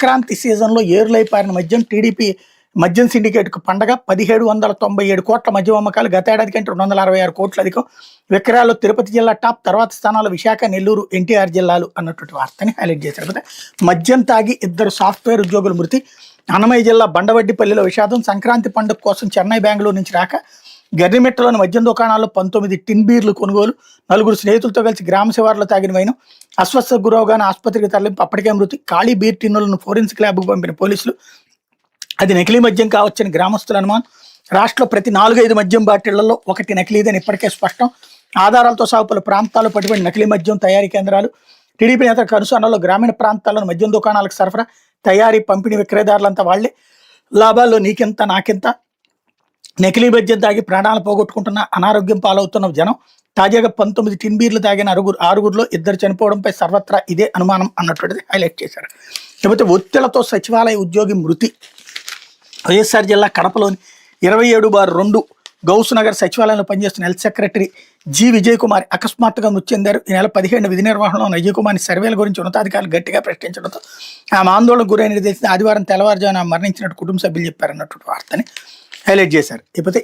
సంక్రాంతి సీజన్లో ఏరులై పారిన మద్యం టీడీపీ మద్యం సిండికేట్కు పండగ 1797 కోట్ల మద్యం అమ్మకాలు గత ఏడాది కంటే 266 కోట్లు అధికం. విక్రయాల్లో తిరుపతి జిల్లా టాప్, తర్వాత స్థానాలు విశాఖ, నెల్లూరు, ఎన్టీఆర్ జిల్లాలు అన్నటువంటి వార్తని హైలైట్ చేశారు. మద్యం తాగి 2 సాఫ్ట్వేర్ ఉద్యోగుల మృతి. అన్నమయ్య జిల్లా బండవడ్డిపల్లిలో విషాదం. సంక్రాంతి పండుగ కోసం చెన్నై, బెంగళూరు నుంచి రాక గర్రిమెట్టలోని మద్యం దుకాణాల్లో 19 టిన్ బీర్లు కొనుగోలు. 4 స్నేహితులతో కలిసి గ్రామ శివారులో తాగిన వైను. అస్వస్థకు గురవగానే ఆసుపత్రికి తరలింపు, అప్పటికే మృతి. ఖాళీ బీర్ టిన్నులను ఫోరెన్సిక్ ల్యాబ్కు పంపిన పోలీసులు. అది నకిలీ మద్యం కావచ్చని గ్రామస్తుల అనుమానం. రాష్ట్రంలో ప్రతి 4-5 మద్యం బాటిళ్లలో ఒకటి నకిలీదని ఇప్పటికే స్పష్టం. ఆధారాలతో సహా పలు ప్రాంతాల్లో పట్టుబడి నకిలీ మద్యం తయారీ కేంద్రాలు. టీడీపీ నేతల కనుసన్నలో గ్రామీణ ప్రాంతాల్లోని మద్యం దుకాణాలకు సరఫరా, తయారీ, పంపిణీ, విక్రయదారులంతా వాళ్లే. లాభాల్లో నీకెంత నాకెంత. నకిలీ మద్యం తాగి ప్రాణాలు పోగొట్టుకుంటున్న, అనారోగ్యం పాలవుతున్న జనం. తాజాగా 19 టిన్ బీర్లు తాగిన ఆరుగురిలో 2 చనిపోవడంపై సర్వత్రా ఇదే అనుమానం అన్నటువంటిది హైలైట్ చేశారు. లేకపోతే ఒత్తిళ్లతో సచివాలయ ఉద్యోగి మృతి. వైఎస్ఆర్ జిల్లా కడపలోని 27/2 గౌస్ నగర్ సచివాలయంలో పనిచేస్తున్న health secretary G. Vijay Kumar అకస్మాత్తుగా మృతి చెందారు. ఈ నెల 17 విధి నిర్వహణలో విజయ్ కుమార్ని సర్వేల గురించి ఉన్నతాధికారులు గట్టిగా ప్రశ్నించడంతో ఆమె ఆందోళనకు గురైనది తెలిసింది. ఆదివారం తెల్లవారుజామున మరణించినట్టు కుటుంబ సభ్యులు చెప్పారన్నటువంటి వార్తని హైలైట్ చేశారు. లేకపోతే